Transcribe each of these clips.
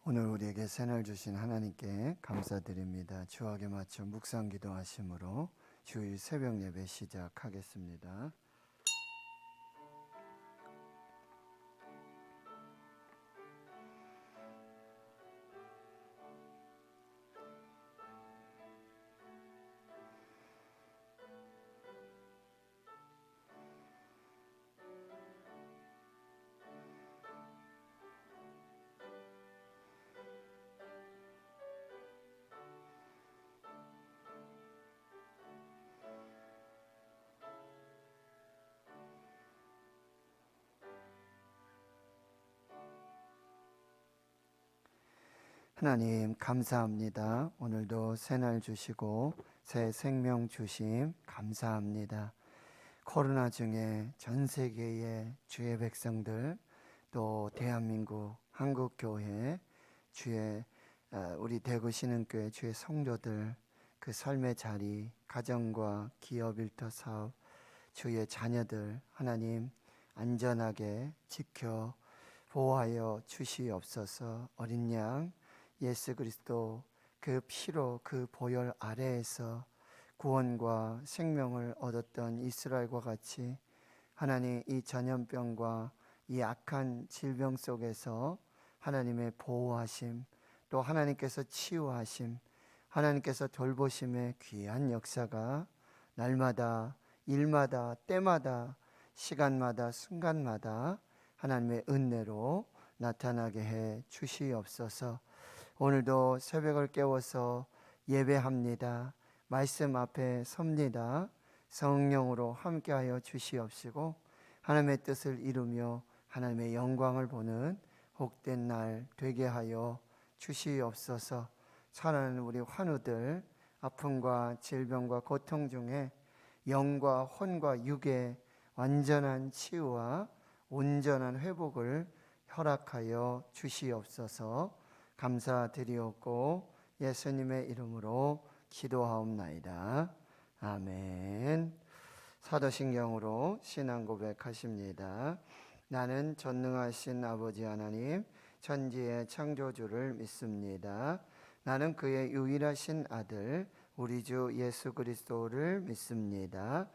오늘 우리에게 새날 주신 하나님께 감사드립니다. 주악에 맞춰 묵상 기도하심으로 주일 새벽 예배 시작하겠습니다. 하나님 감사합니다. 오늘도 새날 주시고 새 생명 주심 감사합니다. 코로나 중에 전 세계의 주의 백성들, 또 대한민국 한국교회 주의 우리 대구 신흥교회 주의 성도들, 그 삶의 자리, 가정과 기업 일터 사업, 주의 자녀들 하나님 안전하게 지켜 보호하여 주시옵소서. 어린 양 예수 그리스도 그 피로 그 보혈 아래에서 구원과 생명을 얻었던 이스라엘과 같이 하나님 이 전염병과 이 악한 질병 속에서 하나님의 보호하심, 또 하나님께서 치유하심, 하나님께서 돌보심의 귀한 역사가 날마다 일마다 때마다 시간마다 순간마다 하나님의 은혜로 나타나게 해 주시옵소서. 오늘도 새벽을 깨워서 예배합니다. 말씀 앞에 섭니다. 성령으로 함께하여 주시옵시고 하나님의 뜻을 이루며 하나님의 영광을 보는 복된 날 되게 하여 주시옵소서. 사랑하는 우리 환우들, 아픔과 질병과 고통 중에 영과 혼과 육의 완전한 치유와 온전한 회복을 허락하여 주시옵소서. 감사드리옵고 예수님의 이름으로 기도하옵나이다. 아멘. 사도신경으로 신앙 고백하십니다. 나는 전능하신 아버지 하나님 천지의 창조주를 믿습니다. 나는 그의 유일하신 아들 우리 주 예수 그리스도를 믿습니다.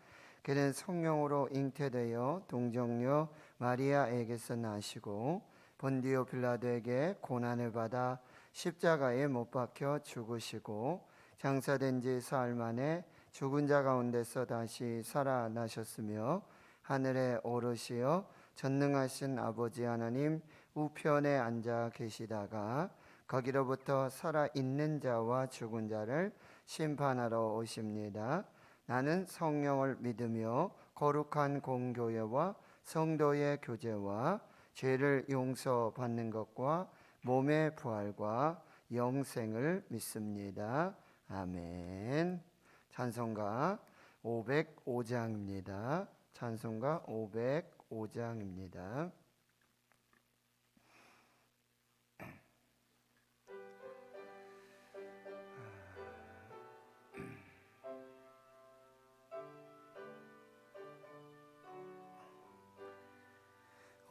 그는 성령으로 잉태되어 동정녀 마리아에게서 나시고 본디오 빌라도에게 고난을 받아 십자가에 못 박혀 죽으시고 장사된 지 사흘 만에 죽은 자 가운데서 다시 살아나셨으며 하늘에 오르시어 전능하신 아버지 하나님 우편에 앉아 계시다가 거기로부터 살아있는 자와 죽은 자를 심판하러 오십니다. 나는 성령을 믿으며 거룩한 공교회와 성도의 교제와 죄를 용서받는 것과 몸의 부활과 영생을 믿습니다. 아멘. 찬송가 505장입니다. 찬송가 505장입니다.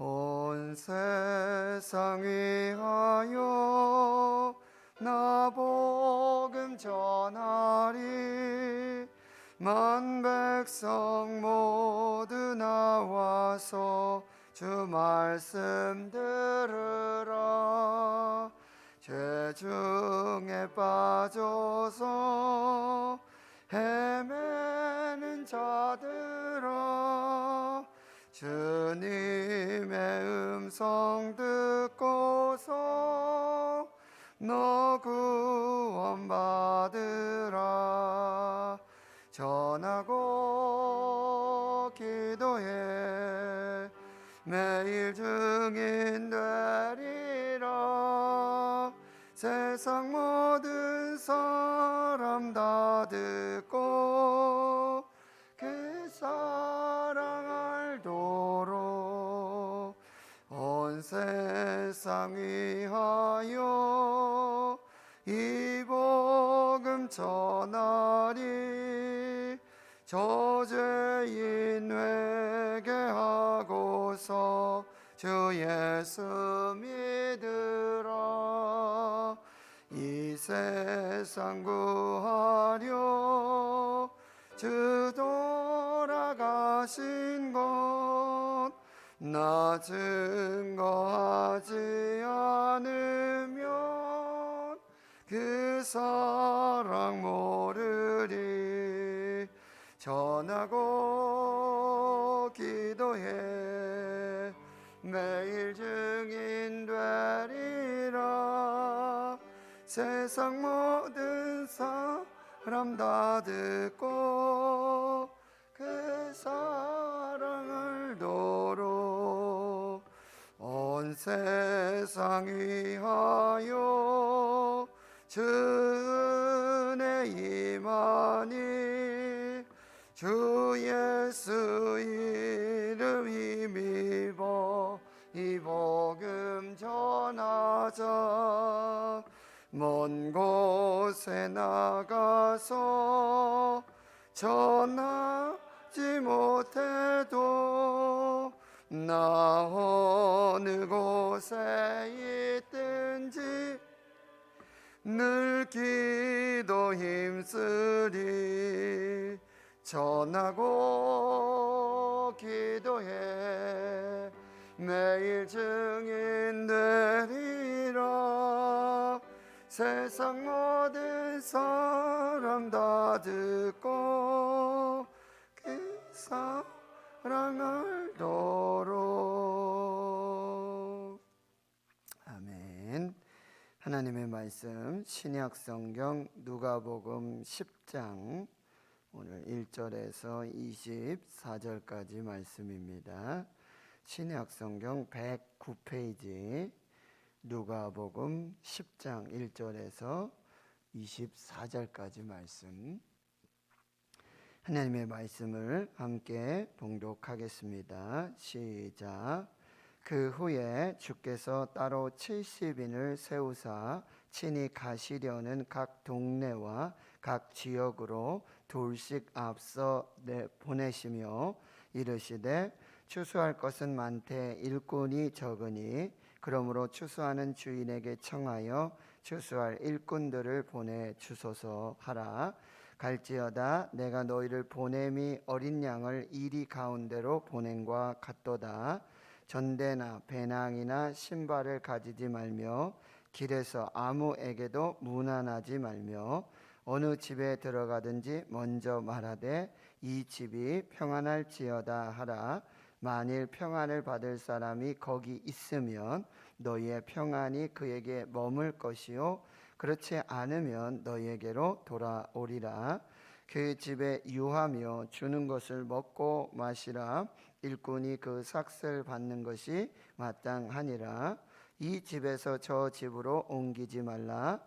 온 세상 위하여 나 복음 전하리. 만 백성 모두 나와서 주 말씀 들으라. 죄 중에 빠져서 헤매는 자들아, 주님의 음성 듣고서 너 구원받으라. 전하고 기도해 매일 증인 되리라. 세상 모든 사람 다 듣고 그 사랑 알도록 온 세상 위하여 이 복음 전하리. 저죄인 회개하고서 주 예수 믿으라. 세상 구하려 주 돌아가신 것 나 증거하지 않으면 그 사랑 모르리. 전하고 기도해 매일 증인 되리라. 세상 모든 사람 다 듣고 그 사랑을 도로 온 세상 위하여 주 은혜 임하니 주 예수 이름 힘입어 이 복음 전하자. 먼 곳에 나가서 전하지 못해도 나 어느 곳에 있든지 늘 기도 힘쓰리. 전하고 기도해 매일 증인 되리라. 세상 모든 사람 다 듣고 그 사랑을 도록. 아멘. 하나님의 말씀 신약 성경 누가복음 10장 오늘 1절에서 24절까지 말씀입니다. 신약 성경 109페이지 누가복음 10장 1절에서 24절까지 말씀, 하나님의 말씀을 함께 봉독하겠습니다. 시작. 그 후에 주께서 따로 70인을 세우사 친히 가시려는 각 동네와 각 지역으로 둘씩 앞서 보내시며 이르시되 추수할 것은 많되 일꾼이 적으니 그러므로 추수하는 주인에게 청하여 추수할 일꾼들을 보내주소서 하라. 갈지어다 내가 너희를 보냄이 어린 양을 이리 가운데로 보냄과 같도다. 전대나 배낭이나 신발을 가지지 말며 길에서 아무에게도 문안하지 말며 어느 집에 들어가든지 먼저 말하되 이 집이 평안할지어다 하라. 만일 평안을 받을 사람이 거기 있으면 너희의 평안이 그에게 머물 것이요 그렇지 않으면 너희에게로 돌아오리라. 그 집에 유하며 주는 것을 먹고 마시라. 일꾼이 그 삭슬 받는 것이 마땅하니라. 이 집에서 저 집으로 옮기지 말라.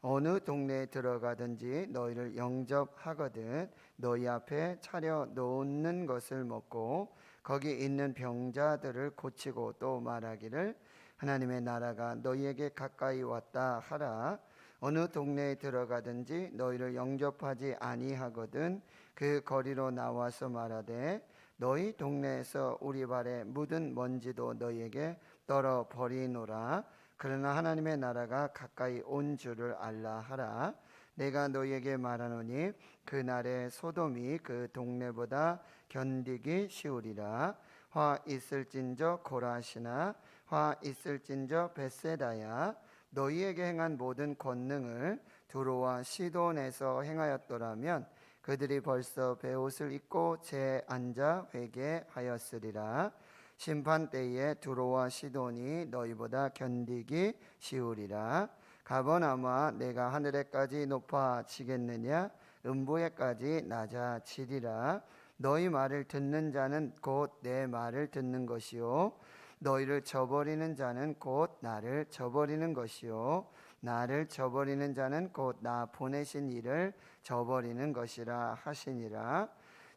어느 동네에 들어가든지 너희를 영접하거든 너희 앞에 차려 놓는 것을 먹고 거기 있는 병자들을 고치고 또 말하기를 하나님의 나라가 너희에게 가까이 왔다 하라. 어느 동네에 들어가든지 너희를 영접하지 아니하거든 그 거리로 나와서 말하되 너희 동네에서 우리 발에 묻은 먼지도 너희에게 떨어 버리노라. 그러나 하나님의 나라가 가까이 온 줄을 알라 하라. 내가 너희에게 말하노니 그날에 소돔이 그 동네보다 견디기 쉬우리라. 화 있을진저 고라시나 화 있을진저 벳세다야. 너희에게 행한 모든 권능을 두로와 시돈에서 행하였더라면 그들이 벌써 베옷을 입고 제 앉아 회개하였으리라. 심판 때에 두로와 시돈이 너희보다 견디기 쉬우리라. 가버나마 내가 하늘에까지 높아지겠느냐 음부에까지 낮아지리라. 너희 말을 듣는 자는 곧 내 말을 듣는 것이요 너희를 저버리는 자는 곧 나를 저버리는 것이요 나를 저버리는 자는 곧 나 보내신 이를 저버리는 것이라 하시니라.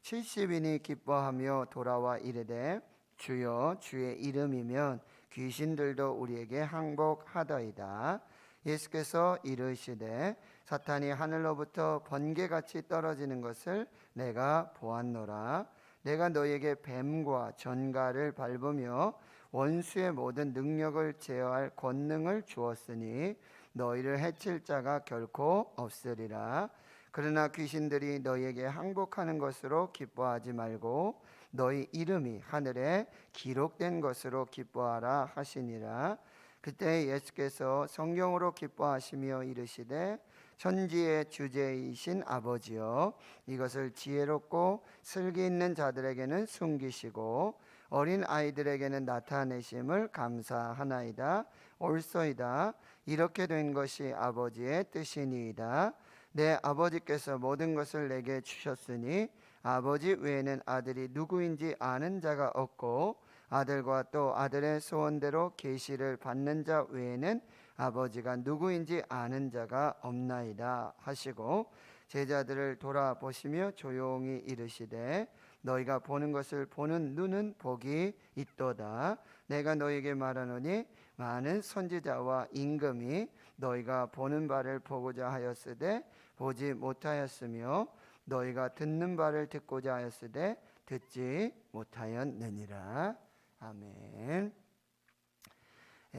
70인이 기뻐하며 돌아와 이르되 주여 주의 이름이면 귀신들도 우리에게 항복하더이다. 예수께서 이르시되 사탄이 하늘로부터 번개같이 떨어지는 것을 내가 보았노라. 내가 너희에게 뱀과 전갈을 밟으며 원수의 모든 능력을 제어할 권능을 주었으니 너희를 해칠 자가 결코 없으리라. 그러나 귀신들이 너희에게 항복하는 것으로 기뻐하지 말고 너희 이름이 하늘에 기록된 것으로 기뻐하라 하시니라. 그때 예수께서 성령으로 기뻐하시며 이르시되 천지의 주제이신 아버지여, 이것을 지혜롭고 슬기 있는 자들에게는 숨기시고 어린 아이들에게는 나타내심을 감사하나이다. 옳소이다. 이렇게 된 것이 아버지의 뜻이니이다. 내 아버지께서 모든 것을 내게 주셨으니 아버지 외에는 아들이 누구인지 아는 자가 없고 아들과 또 아들의 소원대로 계시를 받는 자 외에는 아버지가 누구인지 아는 자가 없나이다 하시고 제자들을 돌아보시며 조용히 이르시되 너희가 보는 것을 보는 눈은 복이 있도다. 내가 너희에게 말하노니 많은 선지자와 임금이 너희가 보는 바를 보고자 하였으되 보지 못하였으며 너희가 듣는 바를 듣고자 하였으되 듣지 못하였느니라. 아멘.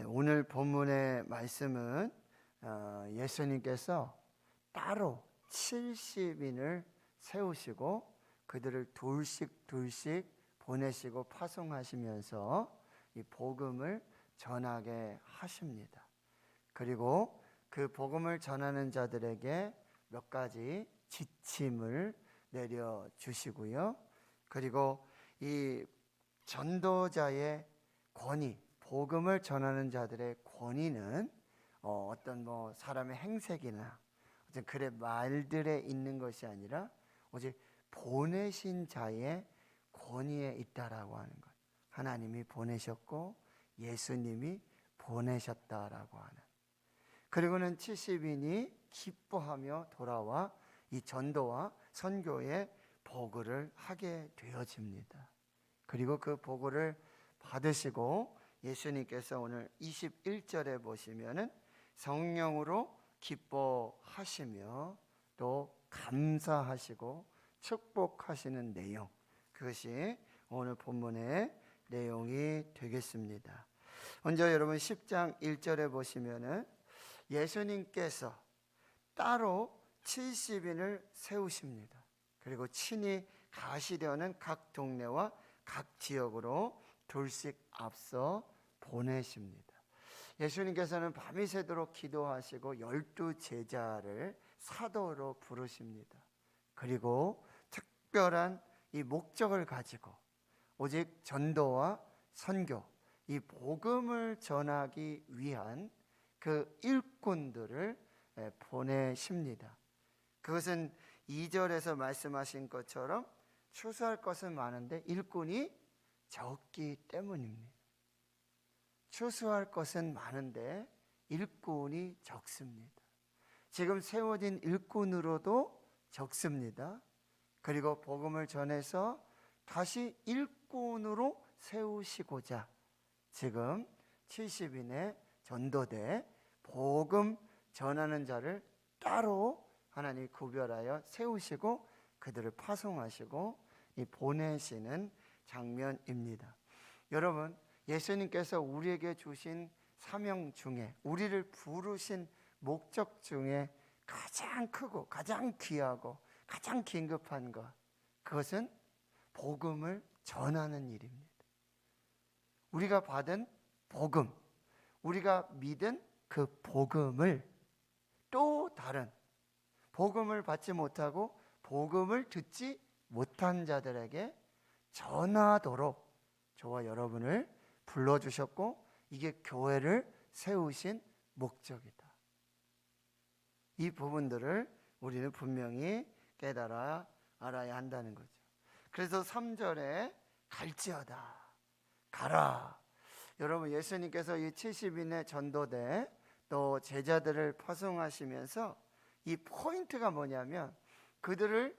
오늘 본문의 말씀은 예수님께서 따로 70인을 세우시고 그들을 둘씩 보내시고 파송하시면서 이 복음을 전하게 하십니다. 그리고 그 복음을 전하는 자들에게 몇 가지 지침을 내려주시고요. 그리고 이 전도자의 권위, 복음을 전하는 자들의 권위는 어떤 사람의 행색이나 어떤 그의 말들에 있는 것이 아니라 오직 보내신 자의 권위에 있다라고 하는 것. 하나님이 보내셨고 예수님이 보내셨다라고 하는. 그리고는 70인이 기뻐하며 돌아와 이 전도와 선교의 보고를 하게 되어집니다. 그리고 그 보고를 받으시고 예수님께서 오늘 21절에 보시면은 성령으로 기뻐하시며 또 감사하시고 축복하시는 내용, 그것이 오늘 본문의 내용이 되겠습니다. 먼저 여러분 10장 1절에 보시면은 예수님께서 따로 70인을 세우십니다. 그리고 친히 가시려는 각 동네와 각 지역으로 둘씩 앞서 보내십니다. 예수님께서는 밤이 새도록 기도하시고 12 제자를 사도로 부르십니다. 그리고 특별한 이 목적을 가지고 오직 전도와 선교, 이 복음을 전하기 위한 그 일꾼들을 보내십니다. 그것은 2절에서 말씀하신 것처럼 추수할 것은 많은데 일꾼이 적기 때문입니다. 추수할 것은 많은데 일꾼이 적습니다. 지금 세워진 일꾼으로도 적습니다. 그리고 복음을 전해서 다시 일꾼으로 세우시고자 지금 70인의 전도대 복음 전하는 자를 따로 하나님이 구별하여 세우시고 그들을 파송하시고 보내시는 장면입니다. 여러분, 예수님께서 우리에게 주신 사명 중에, 우리를 부르신 목적 중에 가장 크고 가장 귀하고 가장 긴급한 것, 그것은 복음을 전하는 일입니다. 우리가 받은 복음, 우리가 믿은 그 복음을 또 다른 복음을 받지 못하고 복음을 듣지 못한 자들에게 전하도록 저와 여러분을 불러주셨고 이게 교회를 세우신 목적이다. 이 부분들을 우리는 분명히 깨달아 알아야 한다는 거죠. 그래서 3절에 갈지어다, 가라. 여러분, 예수님께서 이 70인의 전도대 또 제자들을 파송하시면서 이 포인트가 뭐냐면 그들을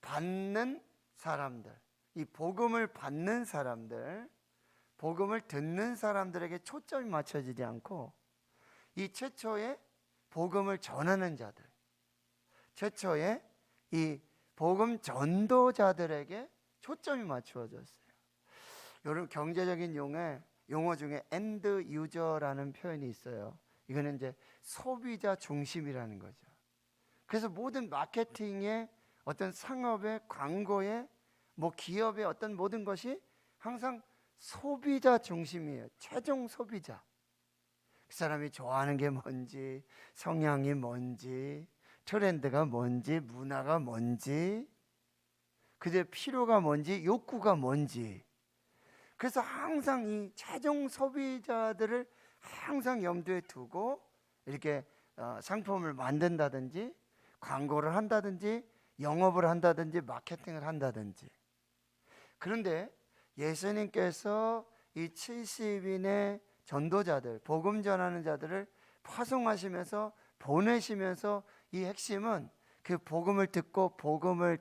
받는 사람들, 이 복음을 받는 사람들, 복음을 듣는 사람들에게 초점이 맞춰지지 않고 이 최초의 복음을 전하는 자들, 최초의 이 복음 전도자들에게 초점이 맞추어졌어요. 여러분, 경제적인 용에 용어 중에 end user라는 표현이 있어요. 이거는 이제 소비자 중심이라는 거죠. 그래서 모든 마케팅의 어떤 상업의 광고의 뭐 기업의 어떤 모든 것이 항상 소비자 중심이에요. 최종 소비자. 그 사람이 좋아하는 게 뭔지, 성향이 뭔지, 트렌드가 뭔지, 문화가 뭔지, 그들 필요가 뭔지, 욕구가 뭔지. 그래서 항상 이 최종 소비자들을 항상 염두에 두고 이렇게 상품을 만든다든지 광고를 한다든지 영업을 한다든지 마케팅을 한다든지. 그런데 예수님께서 이 70인의 전도자들, 복음 전하는 자들을 파송하시면서 보내시면서 이 핵심은 그 복음을 듣고 복음을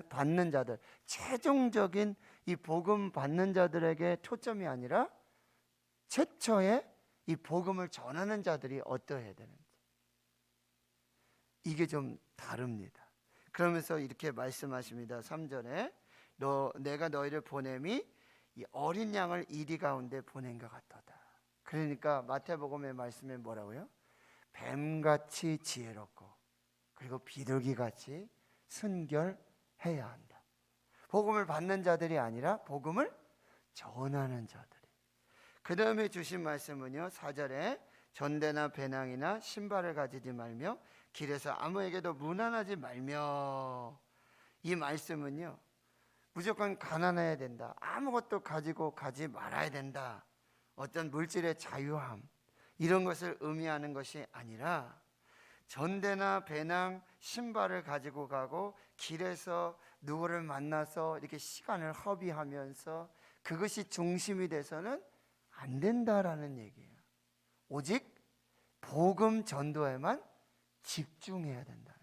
받는 자들, 최종적인 이 복음 받는 자들에게 초점이 아니라 최초의 이 복음을 전하는 자들이 어떠해야 되는지, 이게 좀 다릅니다. 그러면서 이렇게 말씀하십니다. 3절에 내가 너희를 보냄이 이 어린 양을 이리 가운데 보낸 것 같도다. 그러니까 마태복음의 말씀에 뭐라고요? 뱀같이 지혜롭고 그리고 비둘기같이 순결해야 한다. 복음을 받는 자들이 아니라 복음을 전하는 자들이. 그 다음에 주신 말씀은요, 4절에 전대나 배낭이나 신발을 가지지 말며 길에서 아무에게도 무난하지 말며. 이 말씀은요, 무조건 가난해야 된다, 아무것도 가지고 가지 말아야 된다, 어떤 물질의 자유함 이런 것을 의미하는 것이 아니라 전대나 배낭 신발을 가지고 가고 길에서 누구를 만나서 이렇게 시간을 허비하면서 그것이 중심이 돼서는 안 된다라는 얘기예요. 오직 복음 전도에만 집중해야 된다.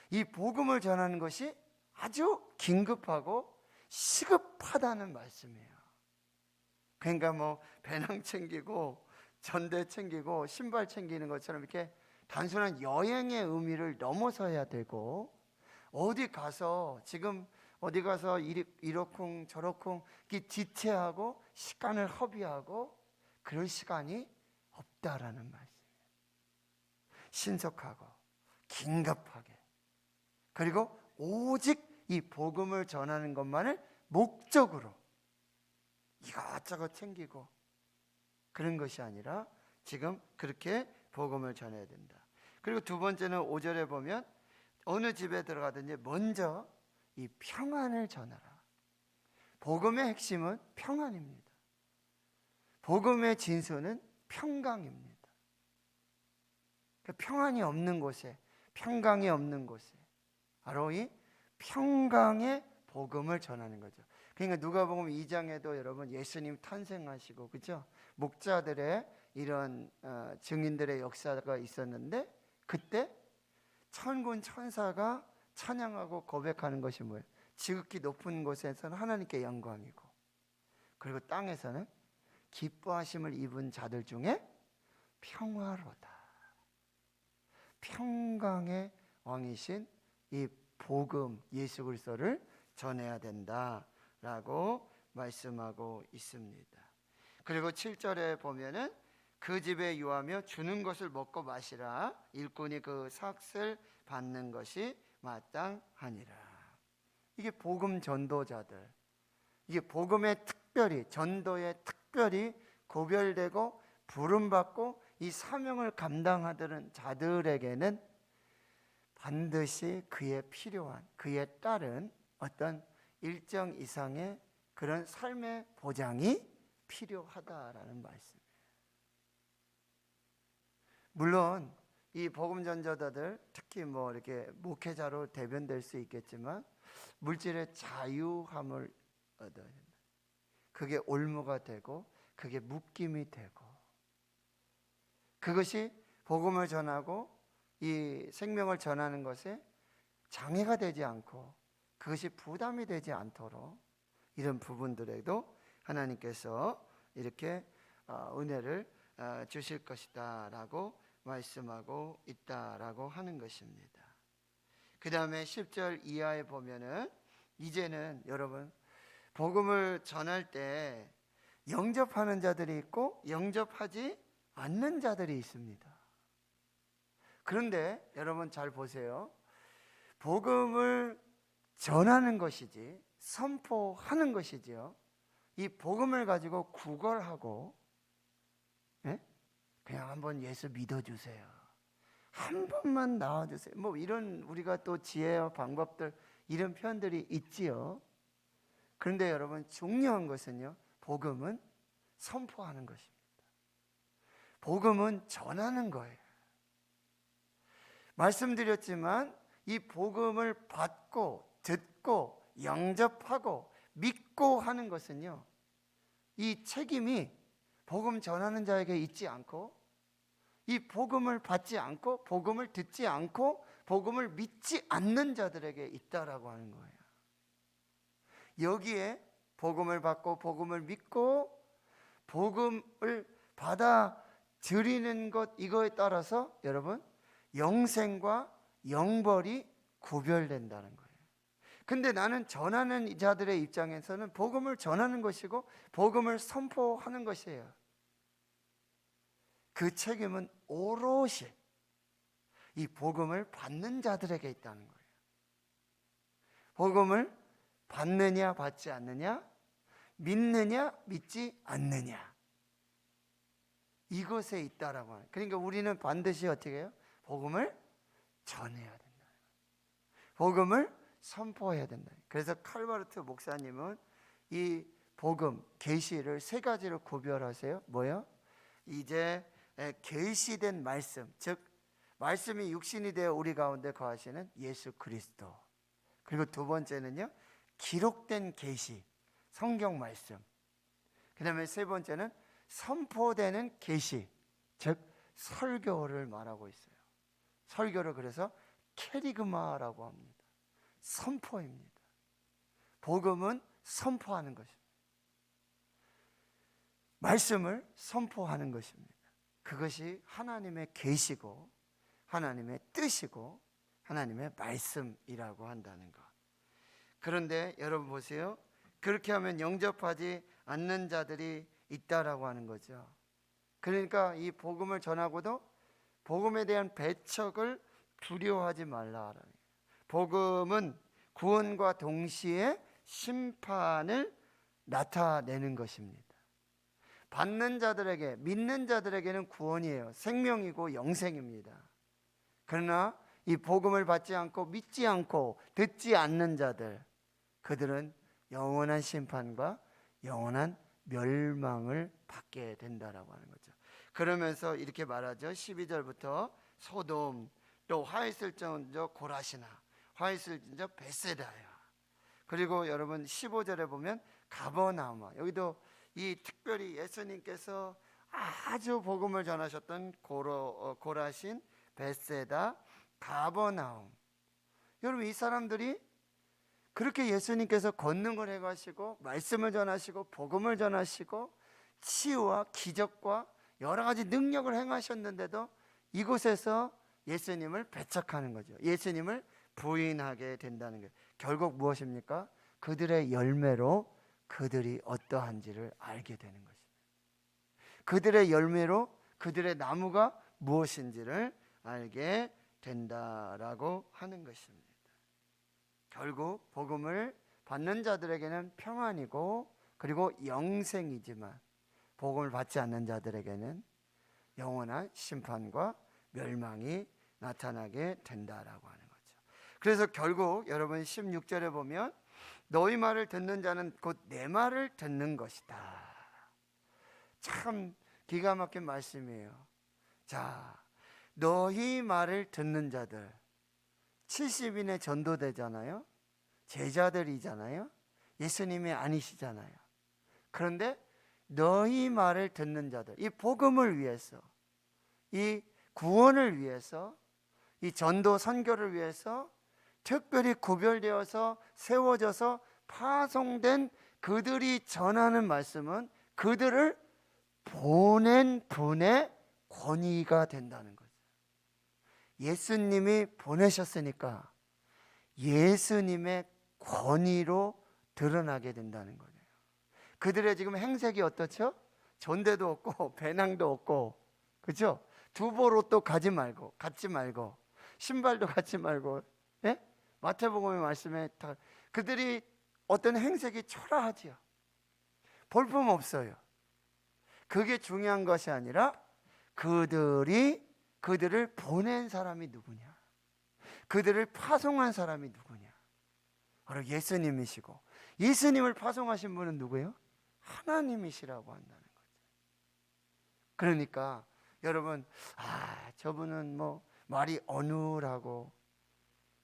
이 복음을 전하는 것이 아주 긴급하고 시급하다는 말씀이에요. 그러니까 뭐 배낭 챙기고 전대 챙기고 신발 챙기는 것처럼 이렇게 단순한 여행의 의미를 넘어서야 되고, 어디 가서 지금 어디 가서 이러쿵 저러쿵 지체하고 시간을 허비하고 그럴 시간이 없다라는 말씀이에요. 신속하고 긴급하게, 그리고 오직 이 복음을 전하는 것만을 목적으로 이것저것 챙기고 그런 것이 아니라 지금 그렇게 복음을 전해야 된다. 그리고 두 번째는 5절에 보면 어느 집에 들어가든지 먼저 이 평안을 전하라. 복음의 핵심은 평안입니다. 복음의 진수는 평강입니다. 평안이 없는 곳에, 평강이 없는 곳에 바로 이 평강의 복음을 전하는 거죠. 그러니까 누가복음 2장에도 여러분 예수님 탄생하시고, 그렇죠? 목자들의 이런 증인들의 역사가 있었는데, 그때 천군 천사가 찬양하고 고백하는 것이 뭐예요? 지극히 높은 곳에서는 하나님께 영광이고, 그리고 땅에서는 기뻐하심을 입은 자들 중에 평화로다. 평강의 왕이신 이 복음 예수 그리스도를 전해야 된다라고 말씀하고 있습니다. 그리고 7절에 보면은 그 집에 유하며 주는 것을 먹고 마시라. 일꾼이 그 삭을 받는 것이 마땅하니라. 이게 복음 전도자들, 이게 복음에 특별히, 전도에 특별히 구별되고 부름받고 이 사명을 감당하는 자들에게는 반드시 그에 필요한, 그에 따른 어떤 일정 이상의 그런 삶의 보장이 필요하다라는 말씀이에요. 물론 이 복음 전도자들, 특히 뭐 이렇게 목회자로 대변될 수 있겠지만 물질의 자유함을 얻어야 된다. 그게 올무가 되고 그게 묶임이 되고, 그것이 복음을 전하고 이 생명을 전하는 것에 장애가 되지 않고 그것이 부담이 되지 않도록 이런 부분들에도 하나님께서 이렇게 은혜를 주실 것이다 라고 말씀하고 있다라고 하는 것입니다. 그 다음에 10절 이하에 보면은 이제는 여러분 복음을 전할 때 영접하는 자들이 있고 영접하지 않는 자들이 있습니다. 그런데 여러분 잘 보세요. 복음을 전하는 것이지 선포하는 것이지요. 이 복음을 가지고 구걸하고 그냥 한번 예수 믿어주세요, 한 번만 나와주세요, 뭐 이런 우리가 또 지혜와 방법들 이런 표현들이 있지요. 그런데 여러분 중요한 것은요, 복음은 선포하는 것입니다. 복음은 전하는 거예요. 말씀드렸지만 이 복음을 받고 듣고 영접하고 믿고 하는 것은요, 이 책임이 복음 전하는 자에게 있지 않고, 이 복음을 받지 않고 복음을 듣지 않고 복음을 믿지 않는 자들에게 있다라고 하는 거예요. 여기에 복음을 받고 복음을 믿고 복음을 받아들이는 것, 이거에 따라서 여러분 영생과 영벌이 구별된다는 거예요. 근데 나는 전하는 자들의 입장에서는 복음을 전하는 것이고 복음을 선포하는 것이에요. 그 책임은 오롯이 이 복음을 받는 자들에게 있다는 거예요. 복음을 받느냐 받지 않느냐, 믿느냐 믿지 않느냐, 이것에 있다라고 하는. 그러니까 우리는 반드시 어떻게 해요? 복음을 전해야 된다. 복음을 선포해야 된다. 그래서 칼바르트 목사님은 이 복음, 계시를 세 가지로 구별하세요. 뭐요? 이제 계시된 말씀, 즉 말씀이 육신이 되어 우리 가운데 거하시는 예수 그리스도. 그리고 두 번째는요, 기록된 계시, 성경 말씀. 그 다음에 세 번째는 선포되는 계시, 즉 설교를 말하고 있어요. 설교를 그래서 캐리그마라고 합니다. 선포입니다. 복음은 선포하는 것입니다. 말씀을 선포하는 것입니다. 그것이 하나님의 계시고 하나님의 뜻이고 하나님의 말씀이라고 한다는 것. 그런데 여러분 보세요. 그렇게 하면 영접하지 않는 자들이 있다라고 하는 거죠. 그러니까 이 복음을 전하고도 복음에 대한 배척을 두려워하지 말라. 복음은 구원과 동시에 심판을 나타내는 것입니다. 받는 자들에게, 믿는 자들에게는 구원이에요. 생명이고 영생입니다. 그러나 이 복음을 받지 않고 믿지 않고 듣지 않는 자들, 그들은 영원한 심판과 영원한 멸망을 받게 된다라고 하는 거죠. 그러면서 이렇게 말하죠. 12절부터 소돔, 또 화이슬전저 고라시나, 화이슬전저 베세다야. 그리고 여러분 15절에 보면 가버나움, 여기도 이 특별히 예수님께서 아주 복음을 전하셨던 고라신, 베세다, 가버나움. 여러분 이 사람들이 그렇게 예수님께서 권능을 행하시고 말씀을 전하시고 복음을 전하시고 치유와 기적과 여러 가지 능력을 행하셨는데도 이곳에서 예수님을 배척하는 거죠. 예수님을 부인하게 된다는 거예요. 결국 무엇입니까? 그들의 열매로 그들이 어떠한지를 알게 되는 것입니다. 그들의 열매로 그들의 나무가 무엇인지를 알게 된다라고 하는 것입니다. 결국 복음을 받는 자들에게는 평안이고 그리고 영생이지만 복음을 받지 않는 자들에게는 영원한 심판과 멸망이 나타나게 된다라고 하는 거죠. 그래서 결국 여러분 16절에 보면 너희 말을 듣는 자는 곧 내 말을 듣는 것이다. 참 기가 막힌 말씀이에요. 자, 너희 말을 듣는 자들, 70인의 전도되잖아요. 제자들이잖아요. 예수님이 아니시잖아요. 그런데 너희 말을 듣는 자들, 이 복음을 위해서, 이 구원을 위해서, 이 전도 선교를 위해서 특별히 구별되어서 세워져서 파송된 그들이 전하는 말씀은 그들을 보낸 분의 권위가 된다는 거죠. 예수님이 보내셨으니까 예수님의 권위로 드러나게 된다는 거예요. 그들의 지금 행색이 어떻죠? 전대도 없고 배낭도 없고, 그렇죠? 두보로 가지 말고, 갖지 말고, 신발도 갖지 말고, 예? 마태복음의 말씀에 다 그들이 어떤 행색이 초라하지요. 볼품 없어요. 그게 중요한 것이 아니라 그들을 보낸 사람이 누구냐, 그들을 파송한 사람이 누구냐, 바로 예수님이시고, 예수님을 파송하신 분은 누구예요? 하나님이시라고 한다는 거죠. 그러니까 여러분, 저분은 뭐 말이 어눌하고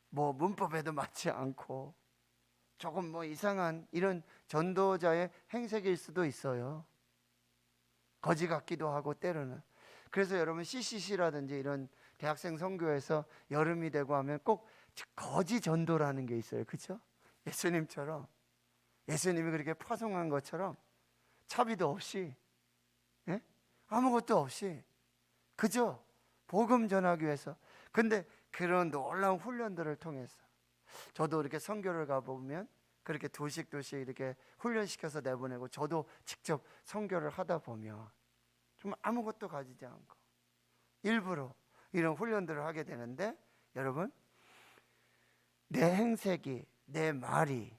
뭐 문법에도 맞지 않고 조금 뭐 이상한 이런 전도자의 행색일 수도 있어요. 거지 같기도 하고 때로는. 그래서 여러분 CCC라든지 이런 대학생 선교에서 여름이 되고 하면 꼭 거지 전도라는 게 있어요. 그렇죠? 예수님처럼, 예수님이 그렇게 파송한 것처럼 차비도 없이, 예? 아무것도 없이 그저 복음 전하기 위해서. 근데 그런 놀라운 훈련들을 통해서 저도 이렇게 선교를 가보면 그렇게 두씩 이렇게 훈련시켜서 내보내고, 저도 직접 선교를 하다 보면 정말 아무것도 가지지 않고 일부러 이런 훈련들을 하게 되는데, 여러분, 내 행색이, 내 말이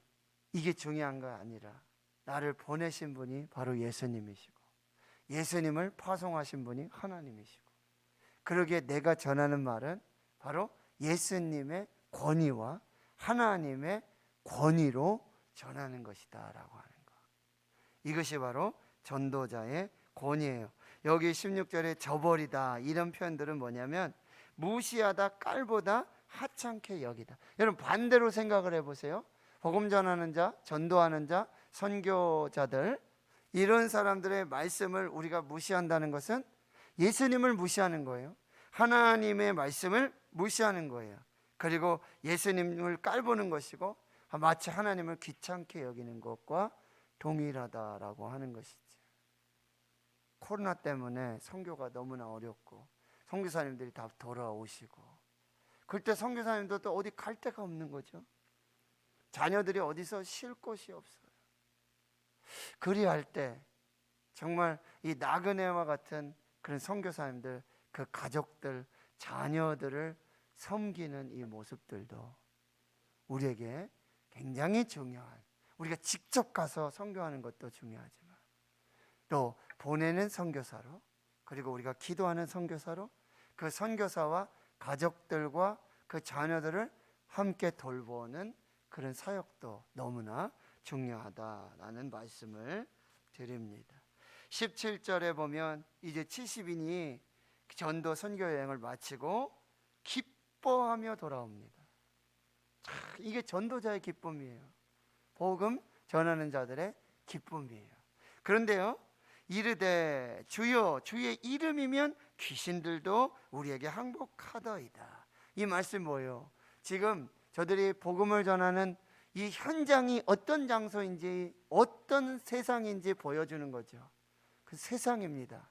이게 중요한 거 아니라 나를 보내신 분이 바로 예수님이시고, 예수님을 파송하신 분이 하나님이시고, 그러기에 내가 전하는 말은 바로 예수님의 권위와 하나님의 권위로 전하는 것이다 라고 하는 것. 이것이 바로 전도자의 권위예요. 여기 16절에 저버리다 이런 표현들은 뭐냐면 무시하다, 깔보다, 하찮게 여기다. 여러분 반대로 생각을 해보세요. 복음 전하는 자, 전도하는 자, 선교자들, 이런 사람들의 말씀을 우리가 무시한다는 것은 예수님을 무시하는 거예요. 하나님의 말씀을 무시하는 거예요. 그리고 예수님을 깔보는 것이고 마치 하나님을 귀찮게 여기는 것과 동일하다라고 하는 것이죠. 코로나 때문에 선교가 너무나 어렵고 선교사님들이 다 돌아오시고, 그때 선교사님도 또 어디 갈 데가 없는 거죠. 자녀들이 어디서 쉴 곳이 없어요. 그리할 때 정말 이 나그네와 같은 그런 선교사님들, 그 가족들, 자녀들을 섬기는 이 모습들도 우리에게 굉장히 중요한, 우리가 직접 가서 선교하는 것도 중요하지만 또 보내는 선교사로, 그리고 우리가 기도하는 선교사로 그 선교사와 가족들과 그 자녀들을 함께 돌보는 그런 사역도 너무나 중요하다라는 말씀을 드립니다. 17절에 보면 이제 70인이 전도 선교 여행을 마치고 기뻐하며 돌아옵니다. 이게 전도자의 기쁨이에요. 복음 전하는 자들의 기쁨이에요. 그런데요, 이르되 주여, 주의 이름이면 귀신들도 우리에게 항복하더이다. 이 말씀 뭐예요? 지금 저들이 복음을 전하는 이 현장이 어떤 장소인지, 어떤 세상인지 보여주는 거죠. 그 세상입니다.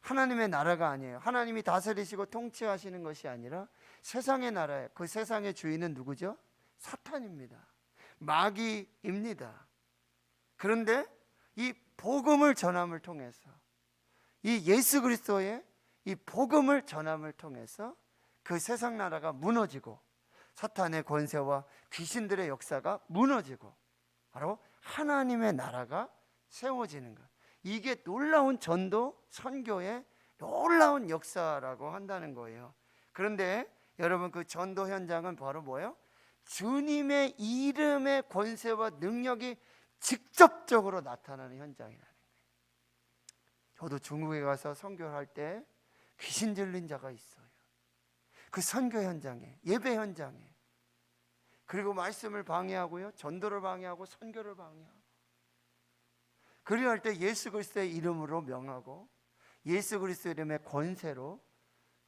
하나님의 나라가 아니에요. 하나님이 다스리시고 통치하시는 것이 아니라 세상의 나라예요. 그 세상의 주인은 누구죠? 사탄입니다. 마귀입니다. 그런데 이 복음을 전함을 통해서, 이 예수 그리스도의 이 복음을 전함을 통해서 그 세상 나라가 무너지고 사탄의 권세와 귀신들의 역사가 무너지고 바로 하나님의 나라가 세워지는 것. 이게 놀라운 전도 선교의 놀라운 역사라고 한다는 거예요. 그런데 여러분, 그 전도 현장은 바로 뭐예요? 주님의 이름의 권세와 능력이 직접적으로 나타나는 현장이라는 거예요. 저도 중국에 가서 선교를 할 때 귀신 들린 자가 있어요. 그 선교 현장에, 예배 현장에. 그리고 말씀을 방해하고요, 전도를 방해하고 선교를 방해하고, 그리할 때 예수 그리스도의 이름으로 명하고 예수 그리스도의 이름의 권세로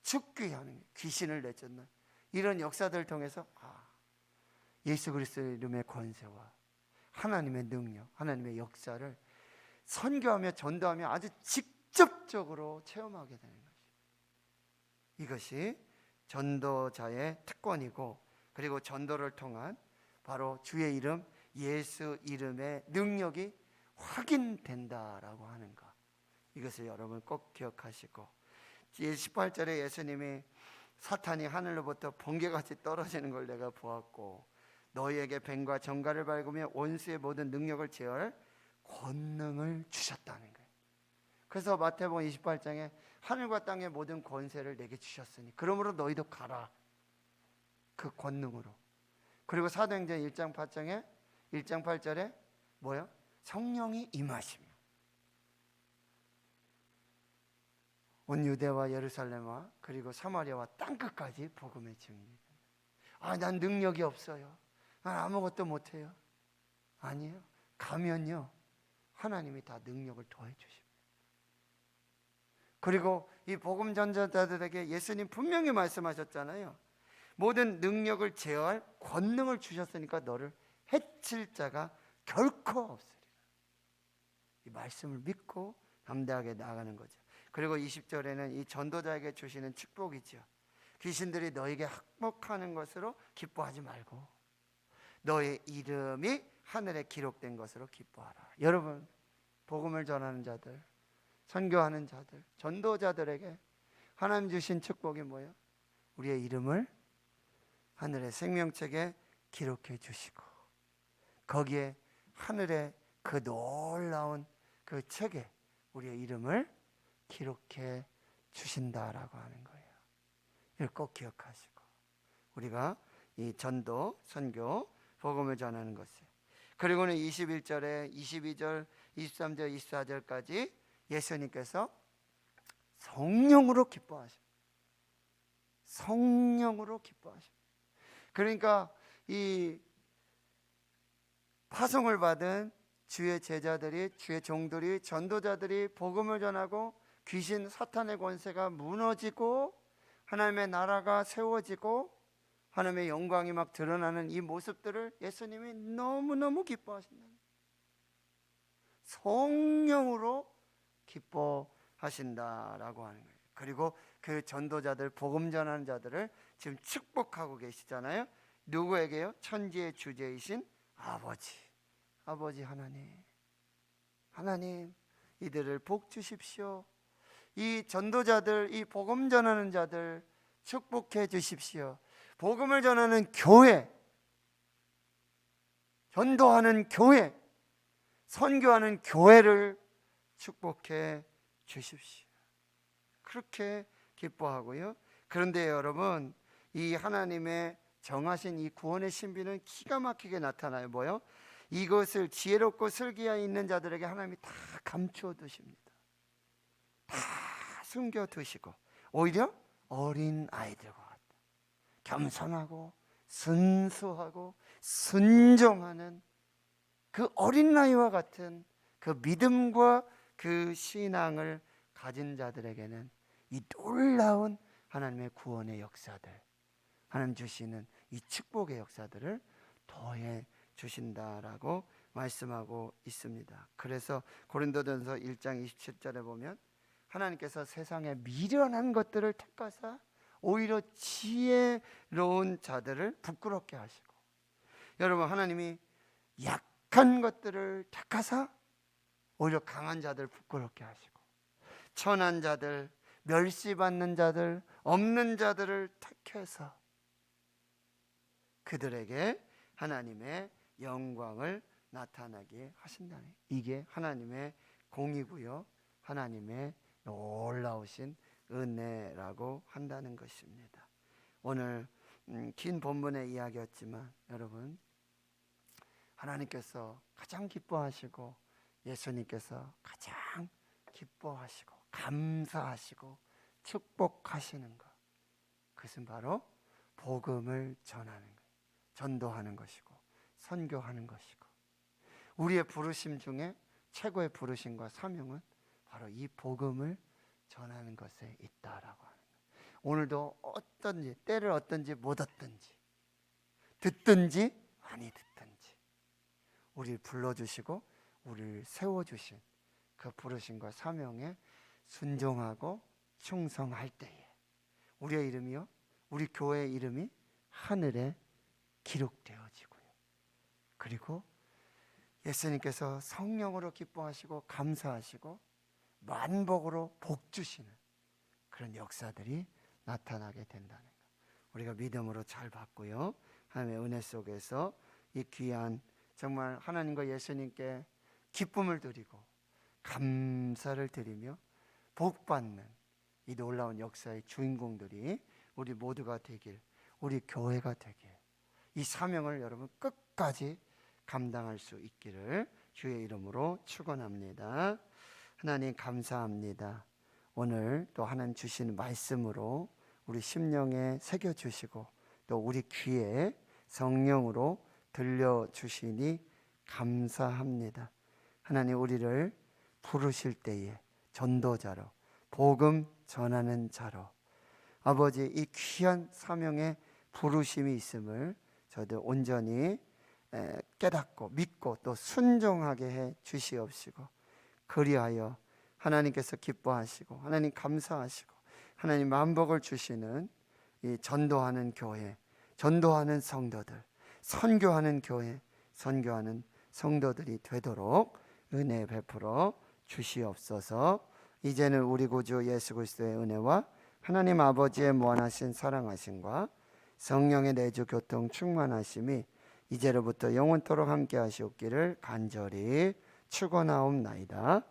축귀하는, 귀신을 내쫓는 이런 역사들을 통해서 예수 그리스도의 이름의 권세와 하나님의 능력, 하나님의 역사를 선교하며 전도하며 아주 직접적으로 체험하게 되는 것입니다. 이것이 전도자의 특권이고, 그리고 전도를 통한 바로 주의 이름, 예수 이름의 능력이 확인된다라고 하는 것, 이것을 여러분 꼭 기억하시고, 18절에 예수님이 사탄이 하늘로부터 번개같이 떨어지는 걸 내가 보았고 너희에게 뱀과 정갈을 밟으며 원수의 모든 능력을 제어할 권능을 주셨다는 거예요. 그래서 마태복음 28장에 하늘과 땅의 모든 권세를 내게 주셨으니 그러므로 너희도 가라, 그 권능으로. 그리고 사도행전 1장 8절에 뭐요? 성령이 임하시며 온 유대와 예루살렘과 그리고 사마리아와 땅끝까지 복음의 증인이 된다. 난 능력이 없어요, 난 아무것도 못해요. 아니에요. 가면요 하나님이 다 능력을 더해 주십니다. 그리고 이 복음 전자들에게 예수님 분명히 말씀하셨잖아요. 모든 능력을 제어할 권능을 주셨으니까 너를 해칠 자가 결코 없으리라. 이 말씀을 믿고 담대하게 나아가는 거죠. 그리고 20절에는 이 전도자에게 주시는 축복이죠. 귀신들이 너에게 항복하는 것으로 기뻐하지 말고 너의 이름이 하늘에 기록된 것으로 기뻐하라. 여러분, 복음을 전하는 자들, 선교하는 자들, 전도자들에게 하나님 주신 축복이 뭐예요? 우리의 이름을 하늘의 생명책에 기록해 주시고 거기에 하늘의 그 놀라운 그 책에 우리의 이름을 기록해 주신다라고 하는 거예요. 이걸 꼭 기억하시고 우리가 이 전도, 선교, 복음을 전하는 것을. 그리고는 21절에 22절, 23절, 24절까지 예수님께서 성령으로 기뻐하십니다. 성령으로 기뻐하십니다. 그러니까 이 파송을 받은 주의 제자들이, 주의 종들이, 전도자들이 복음을 전하고 귀신 사탄의 권세가 무너지고 하나님의 나라가 세워지고 하나님의 영광이 막 드러나는 이 모습들을 예수님이 너무너무 기뻐하신다. 성령으로 기뻐하신다라고 하는 거예요. 그리고 그 전도자들, 복음 전하는 자들을 지금 축복하고 계시잖아요. 누구에게요? 천지의 주제이신 아버지 하나님 이들을 복 주십시오. 이 전도자들, 이 복음 전하는 자들 축복해 주십시오. 복음을 전하는 교회, 전도하는 교회, 선교하는 교회를 축복해 주십시오. 그렇게 기뻐하고요. 그런데 여러분, 이 하나님의 정하신 이 구원의 신비는 기가 막히게 나타나요. 뭐요? 이것을 지혜롭고 슬기에 있는 자들에게 하나님이 다 감추어 두십니다. 다 숨겨 두시고 오히려 어린 아이들과 같다. 겸손하고 순수하고 순종하는 그 어린 아이와 같은 그 믿음과 그 신앙을 가진 자들에게는 이 놀라운 하나님의 구원의 역사들, 하나님 주시는 이 축복의 역사들을 더해 주신다라고 말씀하고 있습니다. 그래서 고린도전서 1장 27절에 보면 하나님께서 세상에 미련한 것들을 택하사 오히려 지혜로운 자들을 부끄럽게 하시고, 여러분, 하나님이 약한 것들을 택하사 오히려 강한 자들 부끄럽게 하시고, 천한 자들, 멸시받는 자들, 없는 자들을 택해서 그들에게 하나님의 영광을 나타나게 하신다는, 이게 하나님의 공이고요, 하나님의 놀라우신 은혜라고 한다는 것입니다. 오늘 긴 본문의 이야기였지만 여러분, 하나님께서 가장 기뻐하시고 예수님께서 가장 기뻐하시고 감사하시고 축복하시는 것, 그것은 바로 복음을 전하는 것, 전도하는 것이고 선교하는 것이고, 우리의 부르심 중에 최고의 부르심과 사명은 바로 이 복음을 전하는 것에 있다라고 하는 거예요. 오늘도 어떤지, 때를 얻든지 못 얻든지, 듣든지 많이 듣든지 우리를 불러주시고 우리를 세워주신 그 부르심과 사명에 순종하고 충성할 때에 우리의 이름이요, 우리 교회의 이름이 하늘에 기록되어지고요, 그리고 예수님께서 성령으로 기뻐하시고 감사하시고 만복으로 복 주시는 그런 역사들이 나타나게 된다는 것, 우리가 믿음으로 잘 받고요, 하나님의 은혜 속에서 이 귀한 정말 하나님과 예수님께 기쁨을 드리고 감사를 드리며 복받는 이 놀라운 역사의 주인공들이 우리 모두가 되길, 우리 교회가 되길, 이 사명을 여러분 끝까지 감당할 수 있기를 주의 이름으로 축원합니다. 하나님 감사합니다. 오늘 또 하나님 주신 말씀으로 우리 심령에 새겨주시고 또 우리 귀에 성령으로 들려주시니 감사합니다. 하나님 우리를 부르실 때에 전도자로, 복음 전하는 자로, 아버지 이 귀한 사명의 부르심이 있음을 저희들 온전히 깨닫고 믿고 또 순종하게 해 주시옵시고, 그리하여 하나님께서 기뻐하시고 하나님 감사하시고 하나님 만복을 주시는 이 전도하는 교회, 전도하는 성도들, 선교하는 교회, 선교하는 성도들이 되도록 은혜 베풀어 주시옵소서. 이제는 우리 구주 예수 그리스도의 은혜와 하나님 아버지의 무한하신 사랑하심과 성령의 내주 교통 충만하심이 이제로부터 영원토록 함께 하시옵기를 간절히 축원하옵나이다.